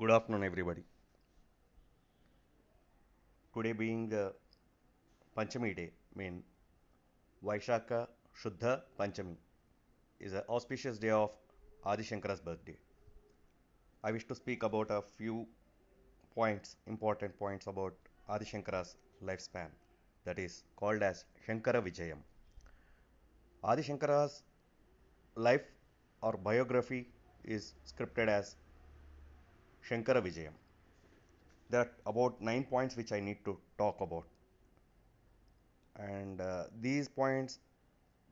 Good afternoon, everybody. Today being Panchami day, Vaishaka Shuddha Panchami, is an auspicious day of Adi Shankara's birthday. I wish to speak about a few points, important points about Adi Shankara's lifespan, that is called as Shankara Vijayam. Adi Shankara's life or biography is scripted as Shankara Vijayam. There are about 9 points which I need to talk about, and these points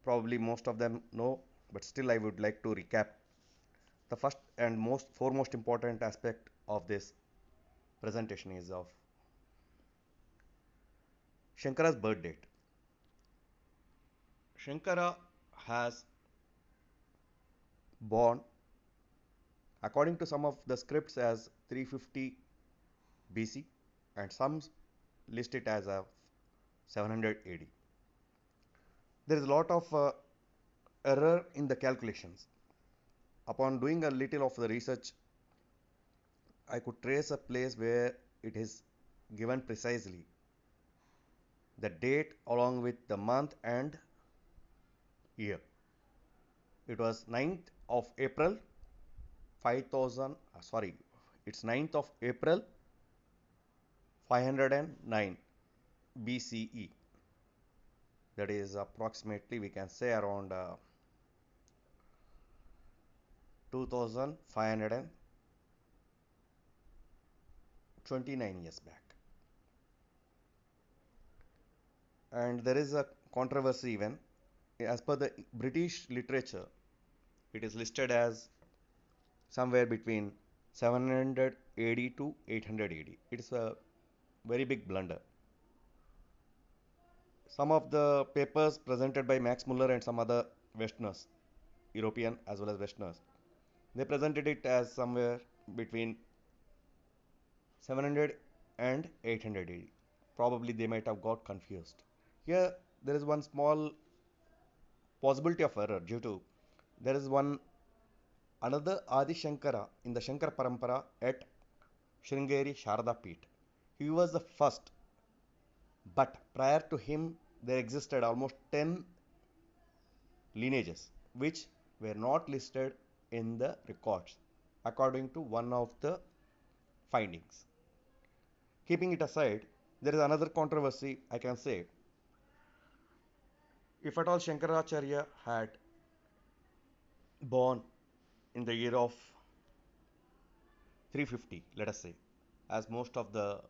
probably most of them know, but still I would like to recap. The first and most foremost important aspect of this presentation is of Shankara's birth date. Shankara has born according to some of the scripts as 350 BC and some list it as a 700 AD. There is a lot of error in the calculations. Upon doing a little of the research, I could trace a place where it is given precisely the date along with the month and year. It was 9th of April 5000, sorry, it's 9th of April 509 BCE. That is approximately, we can say, around 2529 years back. And there is a controversy even. As per the British literature, it is listed as somewhere between 700 AD to 800 AD. It is a very big blunder. Some of the papers presented by Max Muller and some other Westerners, European as well as Westerners, they presented it as somewhere between 700 and 800 AD. Probably they might have got confused. Here there is one small possibility of error due to there is one another Adi Shankara in the Shankar Parampara at Sringeri Sharada Peeth. He was the first, but prior to him there existed almost 10 lineages which were not listed in the records according to one of the findings. Keeping it aside, there is another controversy I can say. If at all Shankaracharya had born in the year of 350, let us say, as most of the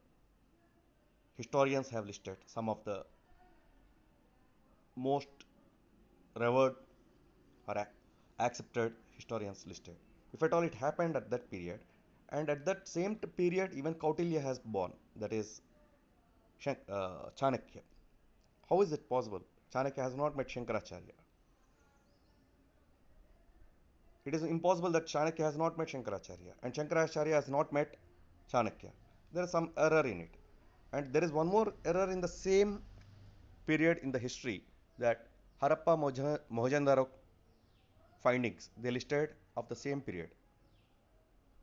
historians have listed, some of the most revered or accepted historians listed. If at all it happened at that period, and at that same period, even Kautilya has born, that is Chanakya. How is it possible? Chanakya has not met Shankaracharya. It is impossible that Chanakya has not met Shankaracharya and Shankaracharya has not met Chanakya. There is some error in it. And there is one more error in the same period in the history, that Harappa Mohenjo-daro findings they listed of the same period.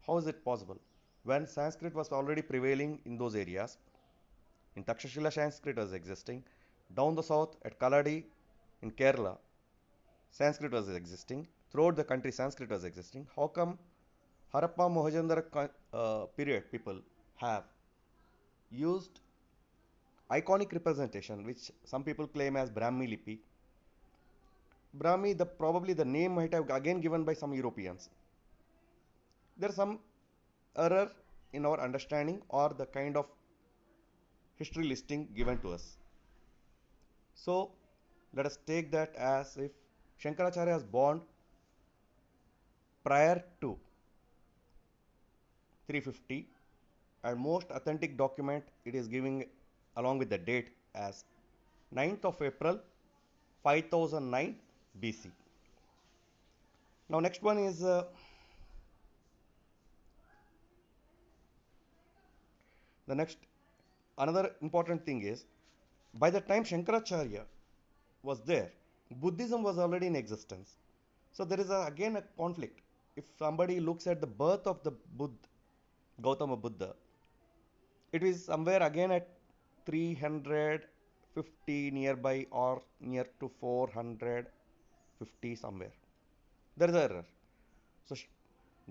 How is it possible? When Sanskrit was already prevailing in those areas, in Takshashila Sanskrit was existing, down the south at Kaladi in Kerala, Sanskrit was existing, throughout the country Sanskrit was existing. How come Harappa Mohenjo-daro period people have used iconic representation which some people claim as Brahmi Lipi? Brahmi, probably the name might have again given by some Europeans. There is some error in our understanding or the kind of history listing given to us. So let us take that as if Shankaracharya was born prior to 350, and most authentic document it is giving along with the date as 9th of April 5009 BC. Now next one is the next another important thing is, by the time Shankaracharya was there, Buddhism was already in existence. So there is again a conflict. If somebody looks at the birth of the Buddha, Gautama Buddha. It is somewhere again at 350 nearby or near to 450 somewhere. There is an error. So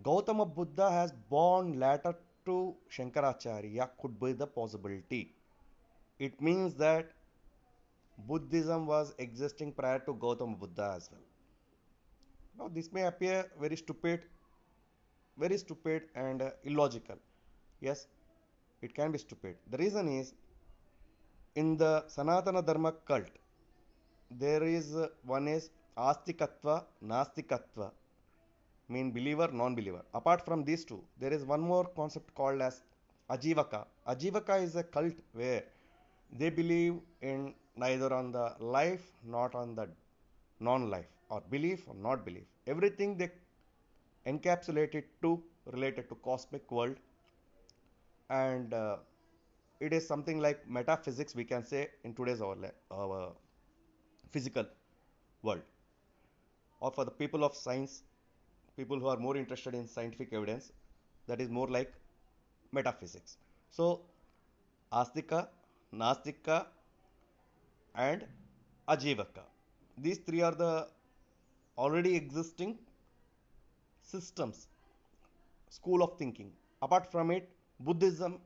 Gautama Buddha has born later to Shankaracharya could be the possibility. It means that Buddhism was existing prior to Gautama Buddha as well. Now this may appear very stupid and illogical. Yes, it can be stupid. The reason is in the Sanatana Dharma cult, there is one is Astikatva, Nastikatva, mean believer, non-believer. Apart from these two, there is one more concept called as Ajivaka. Ajivaka is a cult where they believe in neither on the life, not on the non-life, or belief or not belief. Everything they encapsulate it to related to cosmic world, and it is something like metaphysics, we can say, in today's our physical world, or for the people of science, people who are more interested in scientific evidence, that is more like metaphysics. So Astika, Nastika, and Ajivaka, these three are the already existing systems, school of thinking. Apart from it, Buddhism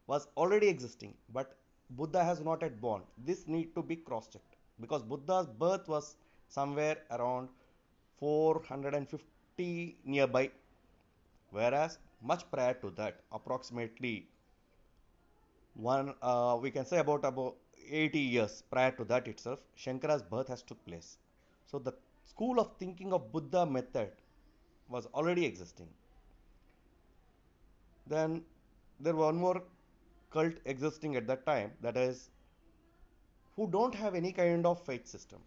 was already existing, but Buddha has not yet born. This need to be cross-checked because Buddha's birth was somewhere around 450 nearby, whereas much prior to that, approximately one we can say about 80 years prior to that itself, Shankara's birth has took place. So the school of thinking of Buddha method was already existing. Then there was one more cult existing at that time, that is who don't have any kind of faith system,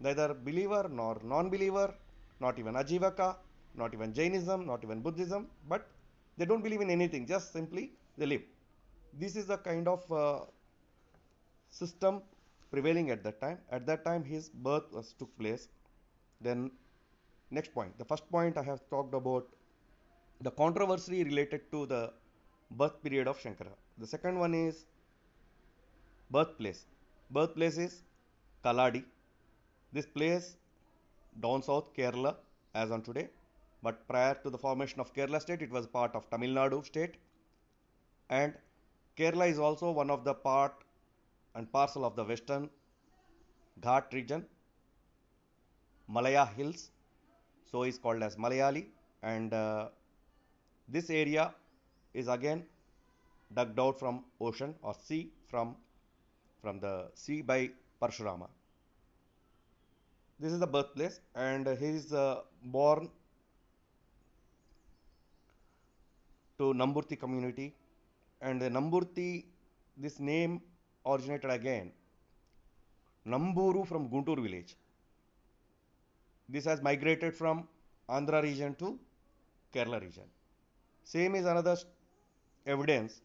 neither believer nor non-believer, not even Ajivaka, not even Jainism, not even Buddhism, but they don't believe in anything, just simply they live. This is the kind of system prevailing at that time. At that time, his birth was took place. Then next point, the first point I have talked about the controversy related to the birth period of Shankara. The second one is birthplace. Birthplace is Kaladi. This place down south Kerala as on today, but prior to the formation of Kerala state, it was part of Tamil Nadu state, and Kerala is also one of the part and parcel of the western Ghat region, Malaya Hills, so is called as Malayali, and this area is again dug out from ocean or sea from the sea by Parshurama. This is the birthplace, and he is born to Namburti community, and the Namburti, this name originated again Namburu from Guntur village. This has migrated from Andhra region to Kerala region. Same is another evidence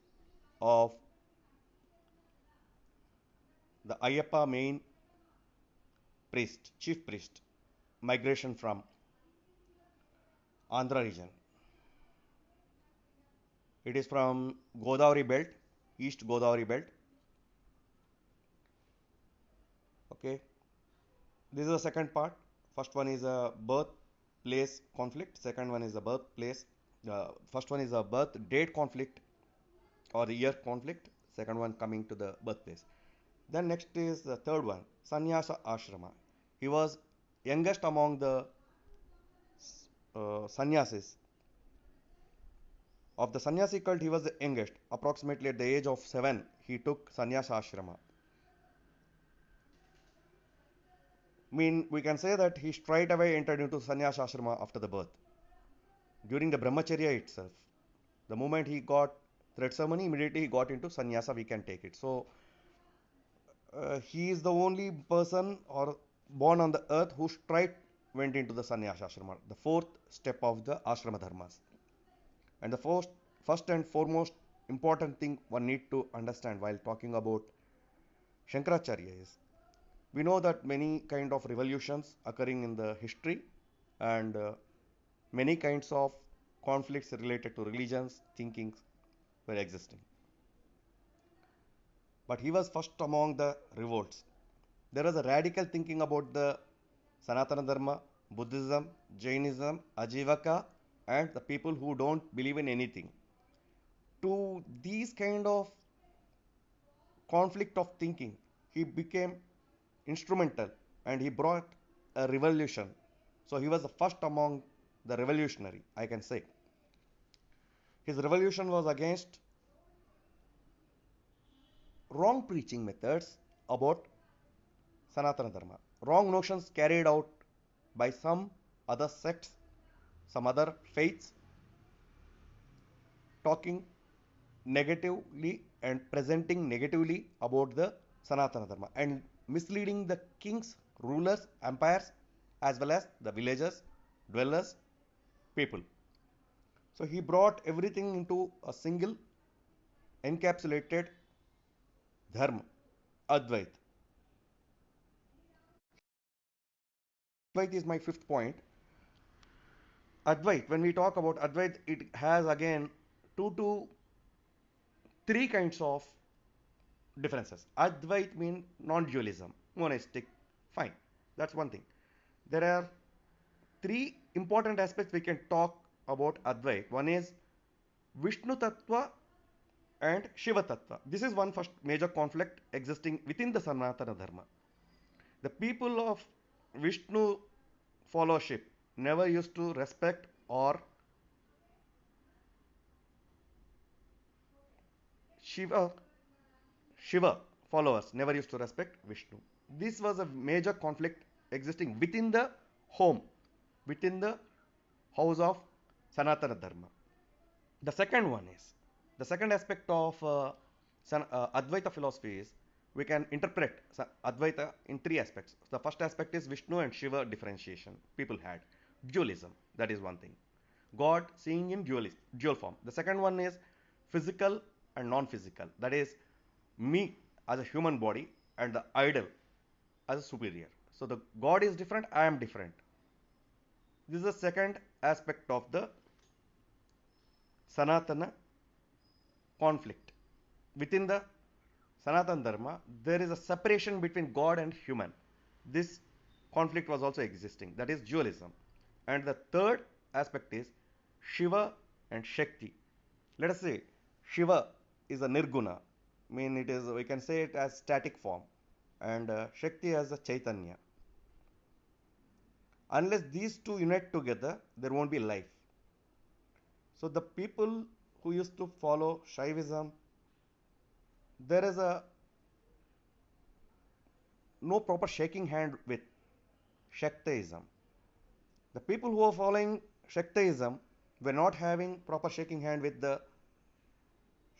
of the Ayyappa main priest, chief priest, migration from Andhra region. It is from Godavari belt, East Godavari belt. Okay, this is the second part. First one is a birthplace conflict. Second one is a birthplace. First one is a birth date conflict or the year conflict. Second one coming to the birthplace. Then next is the third one, Sannyasa Ashrama. He was youngest among the sannyasis. Of the sannyasi cult, he was the youngest. Approximately at the age of 7, he took Sannyasa Ashrama. We can say that he straight away entered into Sannyasa Ashrama after the birth. During the Brahmacharya itself, the moment he got thread ceremony, immediately he got into sannyasa, we can take it. So he is the only person or born on the earth who straight went into the sannyasa ashrama, the fourth step of the ashrama dharmas. And the first and foremost important thing one need to understand while talking about Shankaracharya is, we know that many kind of revolutions occurring in the history, and many kinds of conflicts related to religions, thinkings were existing. But he was first among the revolts. There was a radical thinking about the Sanatana Dharma, Buddhism, Jainism, Ajivaka, and the people who don't believe in anything. To these kind of conflict of thinking, he became instrumental and he brought a revolution. So he was the first among the revolutionary, I can say. His revolution was against wrong preaching methods about Sanatana Dharma, wrong notions carried out by some other sects, some other faiths, talking negatively and presenting negatively about the Sanatana Dharma and misleading the kings, rulers, empires, as well as the villagers, dwellers, people. So he brought everything into a single encapsulated dharma, Advait. Advait is my fifth point. Advait, when we talk about Advait, it has again two to three kinds of differences. Advait means non-dualism, monistic, fine. That's one thing. There are three important aspects we can talk about Advait. One is Vishnu Tattva and Shiva Tattva. This is one first major conflict existing within the Sanatana Dharma. The people of Vishnu followership never used to respect or Shiva Shiva followers never used to respect Vishnu. This was a major conflict existing within the home, within the house of Sanatana Dharma. The second one is the second aspect of Advaita philosophy is we can interpret Advaita in three aspects. The first aspect is Vishnu and Shiva differentiation. People had dualism. That is one thing. God seeing in dual form. The second one is physical and non-physical. That is me as a human body and the idol as a superior. So the God is different, I am different. This is the second aspect of the Sanatana conflict. Within the Sanatana Dharma, there is a separation between God and human. This conflict was also existing. That is dualism. And the third aspect is Shiva and Shakti. Let us say Shiva is a Nirguna, mean it is we can say it as static form, and Shakti as a Chaitanya. Unless these two unite together, there won't be life. So the people who used to follow Shaivism, there is a no proper shaking hand with Shaktaism. The people who are following Shaktaism were not having proper shaking hand with the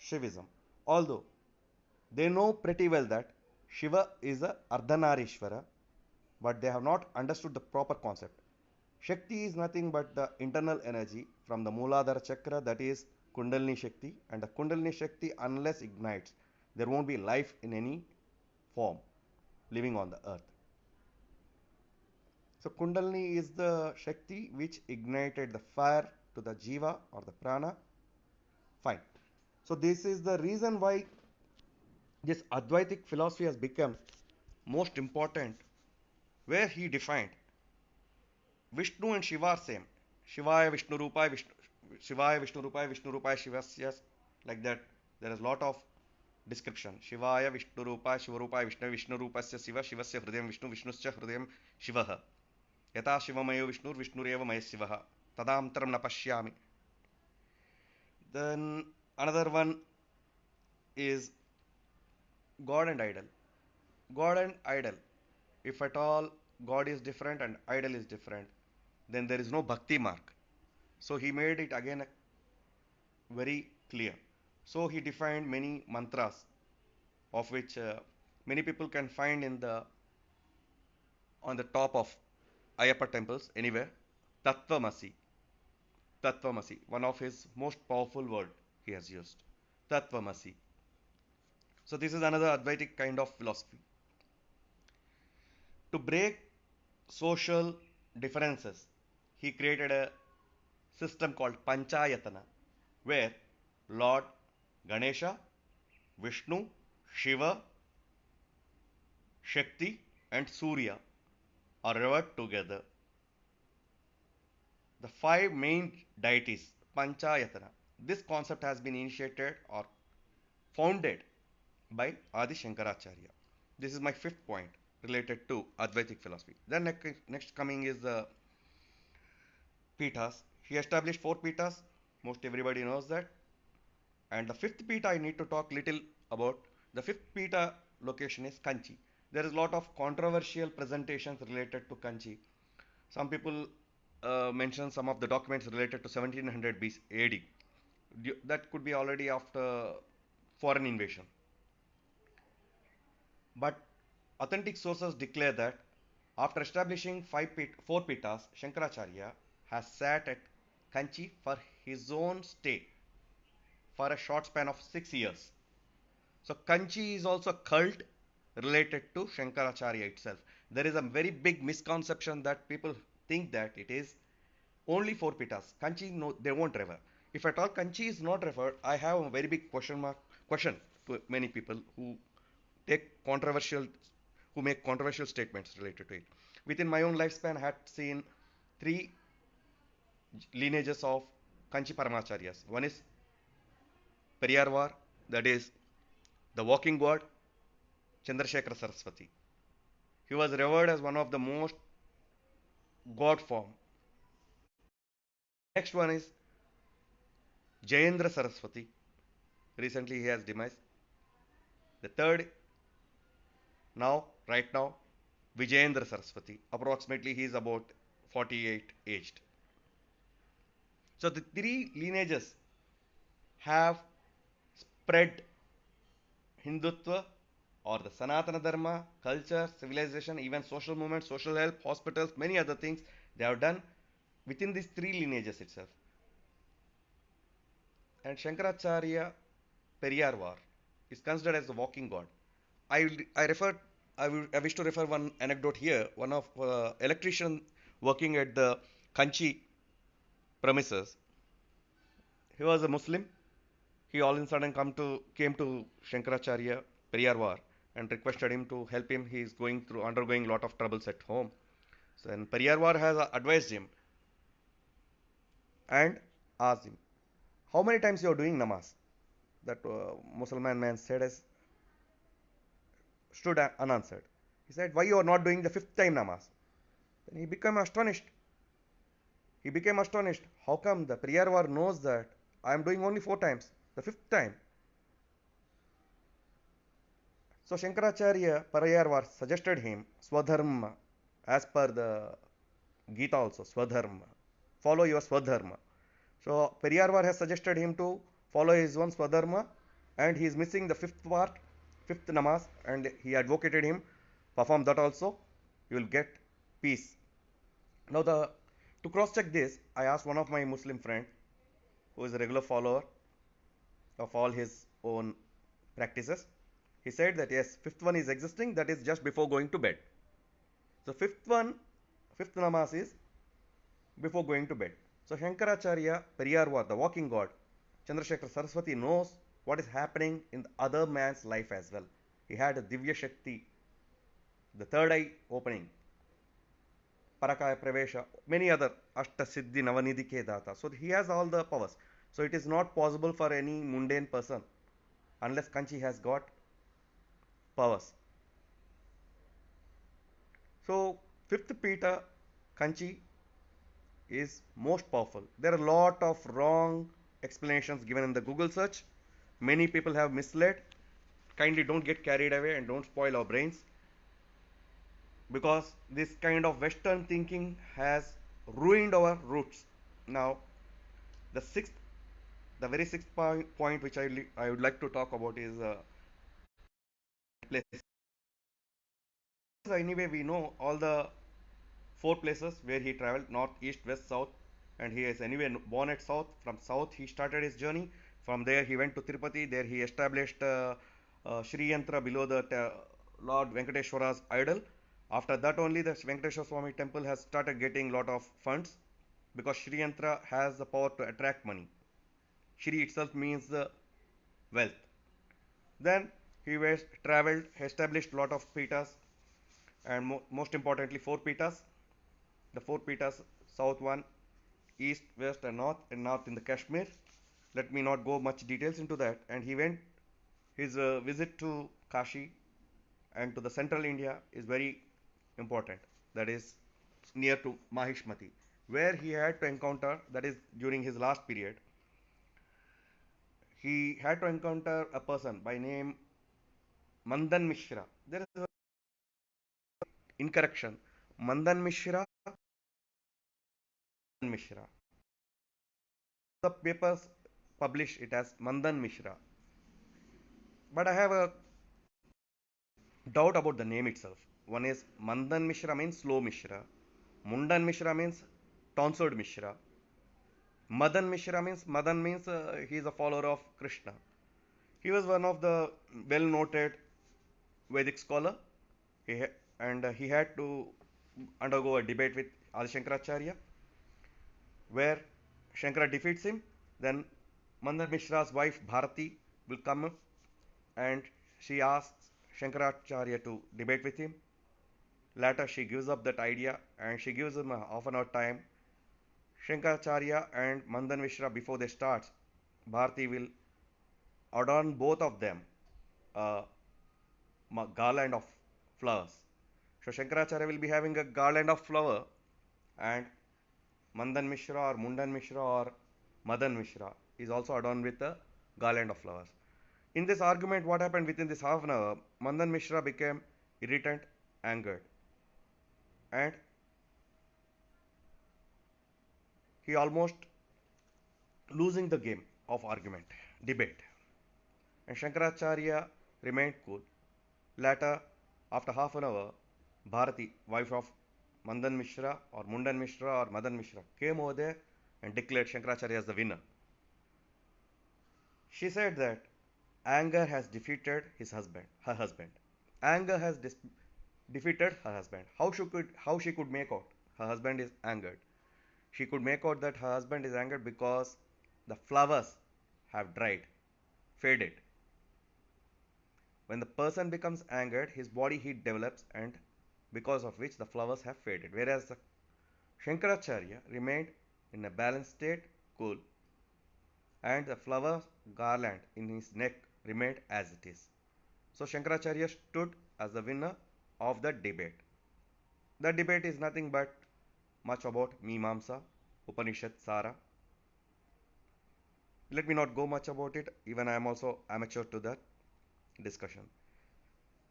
Shivism. Although they know pretty well that Shiva is a Ardhanarishvara, but they have not understood the proper concept. Shakti is nothing but the internal energy from the Mooladhara Chakra, that is Kundalini Shakti, and the Kundalini Shakti, unless ignites, there won't be life in any form living on the earth. So Kundalini is the Shakti which ignited the fire to the Jiva or the Prana. Fine. So this is the reason why this Advaitic philosophy has become most important, where he defined Vishnu and Shiva are same. Shivaya Vishnu Rupaya Vishnu Shivaya Vishnu Rupaya Vishnu Rupaya Shivasya, like that. There is a lot of description. Shivaya Vishnu Rupaya Shiva Rupaya Vishnu Vishnu Rupasya Shiva Shivasya Hrudayam Vishnu Vishnusya Hrudayam Shivaha. Yata Shivamayo Vishnu Vishnureva Maya Shivaha. Tadamtaram na pashyami. Then another one is God and idol. God and idol. If at all God is different and idol is different, then there is no bhakti mark. So he made it again very clear. So he defined many mantras, of which many people can find in the on the top of Ayappa temples anywhere. Tattvamasi, Tattvamasi, one of his most powerful word he has used. Tattvamasi. So this is another Advaitic kind of philosophy. To break social differences, he created a system called Panchayatana, where Lord Ganesha, Vishnu, Shiva, Shakti, and Surya are revered together. The five main deities, Panchayatana. This concept has been initiated or founded by Adi Shankaracharya. This is my fifth point related to Advaitic philosophy. Then next coming is the Pithas. He established four Pithas. Most everybody knows that. And the fifth Pitha I need to talk little about. The fifth Pitha location is Kanchi. There is a lot of controversial presentations related to Kanchi. Some people mention some of the documents related to 1700 BC AD. That could be already after foreign invasion. But authentic sources declare that after establishing four Pithas, Shankaracharya has sat at Kanchi for his own stay for a short span of 6 years. So Kanchi is also a cult related to Shankaracharya itself. There is a very big misconception that people think that it is only four Pithas. Kanchi, no, they won't refer. If at all Kanchi is not referred, I have a very big question to many people take controversial who make controversial statements related to it. Within my own lifespan, I had seen three lineages of Kanchi Paramacharyas. One is Periyarvar, that is the walking god, Chandrasekhara Saraswati. He was revered as one of the most god form. Next one is Jayendra Saraswati. Recently he has demised. The third, right now, Vijayendra Saraswati. Approximately he is about 48 aged. So the three lineages have spread Hindutva or the Sanatana Dharma, culture, civilization, even social movements, social help, hospitals, many other things they have done within these three lineages itself. And Shankaracharya Periyarvar is considered as the walking god. I, I refer I wish to refer one anecdote here. One of electrician working at the Kanchi premises. He was a Muslim. He all of a sudden came to Shankaracharya Periyarvar and requested him to help him. He is undergoing a lot of troubles at home. So then Periyarvar has advised him and asked him, how many times you are doing namaz? That Muslim man said as stood unanswered. He said, why you are not doing the fifth time namaz? Then he became astonished. He became astonished. How come the Periyarvar knows that I am doing only four times? The fifth time. So Shankaracharya Periyarvar suggested him Swadharma, as per the Gita also, Swadharma. Follow your Swadharma. So Periyarvar has suggested him to follow his own Swadharma, and he is missing the fifth part, fifth namaz, and he advocated him perform that also. You will get peace. Now to cross check this, I asked one of my Muslim friend who is a regular follower of all his own practices. He said that yes, fifth one is existing, that is just before going to bed. So fifth namaz is before going to bed. So Shankaracharya Periyarvar, the walking god, Chandrasekhara Saraswati knows what is happening in the other man's life as well. He had a Divya Shakti, the third eye opening, Parakaya Pravesha, many other Ashta Siddhi Navanidhi Ke Data. So he has all the powers. So it is not possible for any mundane person unless Kanchi has got powers. So fifth Pita Kanchi is most powerful. There are a lot of wrong explanations given in the Google search. Many people have misled. Kindly don't get carried away and don't spoil our brains, because this kind of Western thinking has ruined our roots. Now, the very sixth point which I would like to talk about is places. Anyway, we know all the four places where he traveled: north, east, west, south, and he is anyway born at south. From south, he started his journey. From there, he went to Tirupati. There, he established Sri Yantra below the Lord Venkateshwara's idol. After that, only the Venkateshwara Swami temple has started getting lot of funds. because Shri Yantra has the power to attract money. Shri itself means the wealth. Then he was traveled, established lot of pitas, and most importantly, four pitas. The four pitas, south one, east, west, and north in the Kashmir. Let me not go much details into that. And he went his visit to Kashi and to the central India is very important. That is near to Mahishmati, where he had to encounter. That is during his last period. He had to encounter a person by name Mandan Mishra. There is an incorrection. Mandan Mishra, Mishra. The papers publish it as Mandan Mishra. But I have a doubt about the name itself. One is Mandan Mishra means slow Mishra. Mundan Mishra means tonsured Mishra. Madan means he is a follower of Krishna. He was one of the well noted Vedic scholar. He ha- and he had to undergo a debate with Adi Shankaracharya, where Shankara defeats him. Then Mandar Mishra's wife Bharati will come and she asks Shankaracharya to debate with him. Later, she gives up that idea and she gives him a half an hour time. Shankaracharya and Mandan Mishra, before they start, Bharati will adorn both of them a garland of flowers. So Shankaracharya will be having a garland of flower, and Mandan Mishra or Mundan Mishra or Madan Mishra is also adorned with a garland of flowers. In this argument, what happened within this half an hour, Mandan Mishra became irritant, angered, and he almost losing the game of argument, debate. And Shankaracharya remained cool. Later, after half an hour, Bharati, wife of Mandan Mishra or Mundan Mishra or Madan Mishra, came over there and declared Shankaracharya as the winner. She said that anger has defeated her husband. Anger has defeated her husband. How she could make out her husband is angered? She could make out that her husband is angered because the flowers have dried, faded. When the person becomes angered, his body heat develops, and because of which the flowers have faded. Whereas the Shankaracharya remained in a balanced state, cool, and the flower garland in his neck remained as it is. So Shankaracharya stood as the winner of the debate. The debate is nothing but much about Mimamsa, Upanishad Sara. Let me not go much about it, even I am also amateur to that discussion.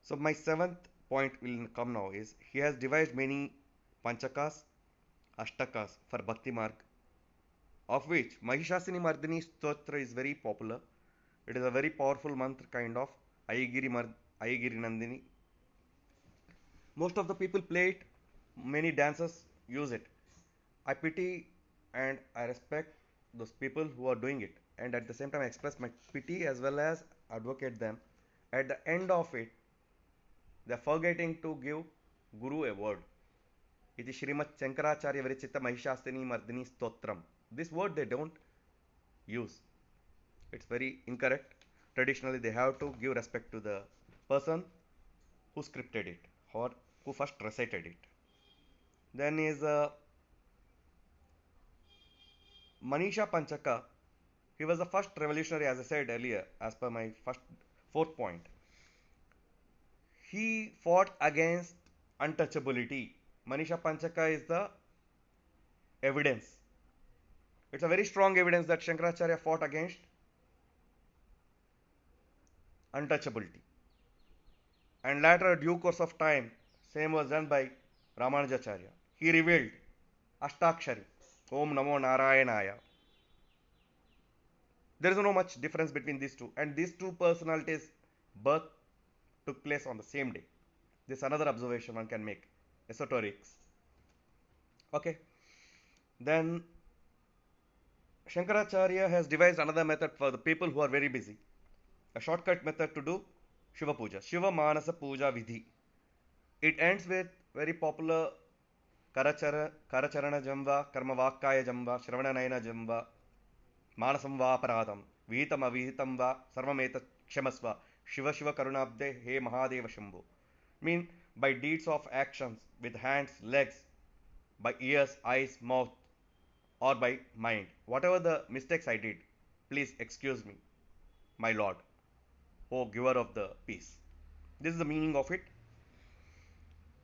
So my seventh point will come now is he has devised many panchakas, ashtakas for bhakti marg, of which Mahishasini Mardini Stotra is very popular. It is a very powerful mantra kind of Ayagiri Nandini. Most of the people play it, many dancers use it. I pity and I respect those people who are doing it, and at the same time I express my pity as well as advocate them. At the end of it, they are forgetting to give Guru a word. It is Srimad Shankaracharya Viricita Mahishasini Mardini Stotram. This word they don't use. It's very incorrect. Traditionally, they have to give respect to the person who scripted it or who first recited it. Then is Manisha Panchaka. He was the first revolutionary, as I said earlier, as per my fourth point. He fought against untouchability. Manisha Panchaka is the evidence. It's a very strong evidence that Shankaracharya fought against untouchability. And later, due course of time, same was done by Ramanujacharya. He revealed Ashtakshari, Om Namo Narayanaya. There is no much difference between these two, and these two personalities' birth took place on the same day. This is another observation one can make. Esoterics. Okay. Then Shankaracharya has devised another method for the people who are very busy. A shortcut method to do Shiva Puja. Shiva Manasa Puja Vidhi. It ends with very popular करचरणजं वा कर्मवाक्कायजं वा श्रवणनयनजं वा मानसं वापराधं विहितमविहितं वा सर्वमेतत् क्षमस्व शिव शिव करुणाब्दे हे Mahadev Shambho. Mean by deeds of actions with hands, legs, by ears, eyes, mouth, or by mind. Whatever the mistakes I did, please excuse me, my Lord, O giver of the peace. This is the meaning of it.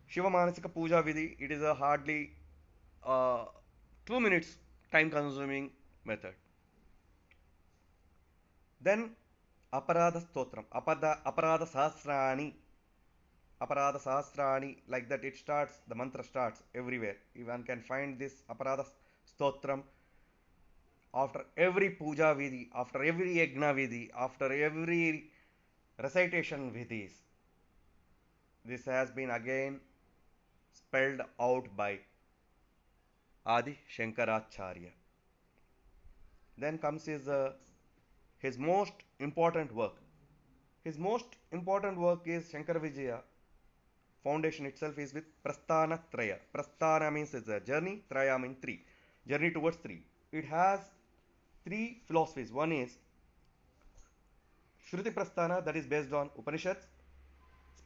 Shiva Manasika Puja Vidhi, it is a hardly uh, 2 minutes time consuming method. Then Aparadha Stotram, Aparadha Sahasrani, Aparadha Sahasrani, like that it starts, the mantra starts everywhere. One can find this Aparadha Stotram after every puja vidhi, after every yajna vidhi, after every recitation vidhis. This has been again spelled out by Adi Shankaracharya. Then comes his most important work. His most important work is Shankara Vijaya. Foundation itself is with Prasthana Traya. Prasthana means it's a journey, Traya means three. Journey towards three. It has three philosophies. One is Shruti Prasthana, that is based on Upanishads.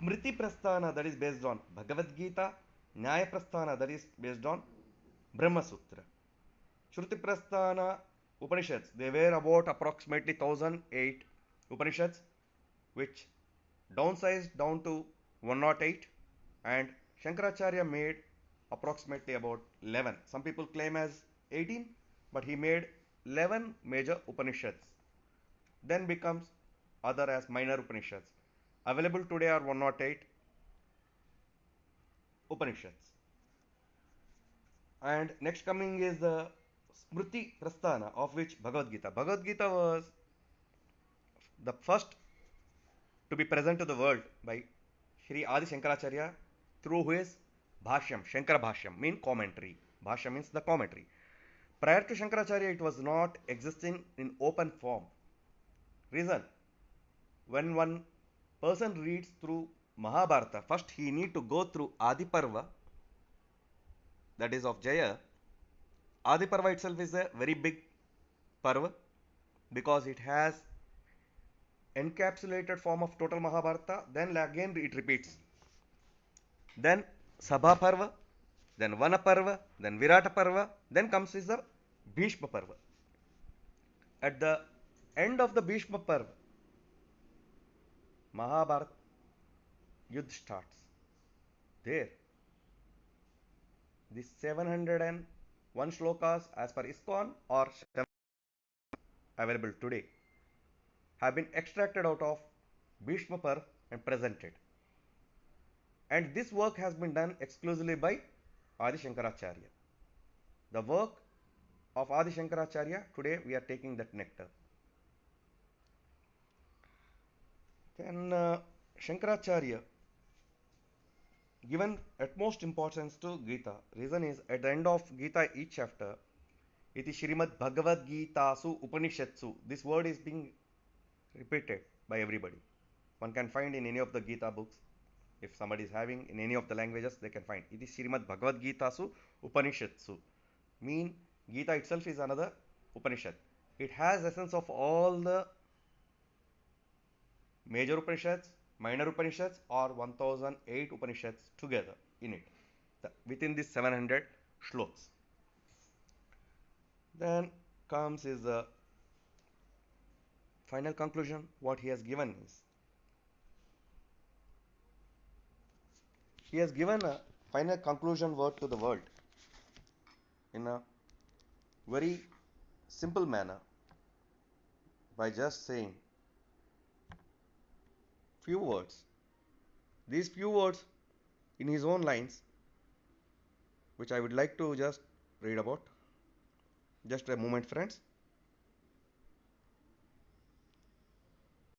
Smriti Prasthana, that is based on Bhagavad Gita. Nyaya Prasthana, that is based on Brahma Sutra. Shruti Prasthana Upanishads, they were about approximately 1008 Upanishads, which downsized down to 108, and Shankaracharya made approximately about 11. Some people claim as 18, but he made 11 major Upanishads. Then becomes other as minor Upanishads. Available today are 108 Upanishads. And next coming is the Smriti Prasthana, of which Bhagavad Gita. Bhagavad Gita was the first to be present to the world by Sri Adi Shankaracharya through his Bhashyam, Shankara Bhashyam, mean commentary. Bhashyam means the commentary. Prior to Shankaracharya, it was not existing in open form. Reason: when one person reads through Mahabharata, first he need to go through Adi Parva, that is of Jaya. Adi Parva itself is a very big Parva because it has encapsulated form of total Mahabharata. Then again it repeats. Then Sabha Parva, then Vana Parva, then Virata Parva, then comes is the Bhishma Parva. At the end of the Bhishma Parva, Mahabharata Yuddha starts. There, the 701 shlokas as per ISKCON or available today have been extracted out of Bhishma Parva and presented. And this work has been done exclusively by Adi Shankaracharya. The work of Adi Shankaracharya, today we are taking that nectar. Then Shankaracharya given utmost importance to Gita. Reason is at the end of Gita each chapter, iti Shrimad Bhagavad Gita su Upanishatsu. This word is being repeated by everybody. One can find in any of the Gita books. If somebody is having in any of the languages, they can find. Iti Shrimad Bhagavad Gita su Upanishatsu. Mean Gita itself is another Upanishad. It has essence of all the major Upanishads, minor Upanishads, or 1008 Upanishads together in it, within these 700 shloks. Then comes his final conclusion. What he has given is, he has given a final conclusion word to the world in a very simple manner by just saying few words. These few words in his own lines, which I would like to just read about. Just a moment, friends.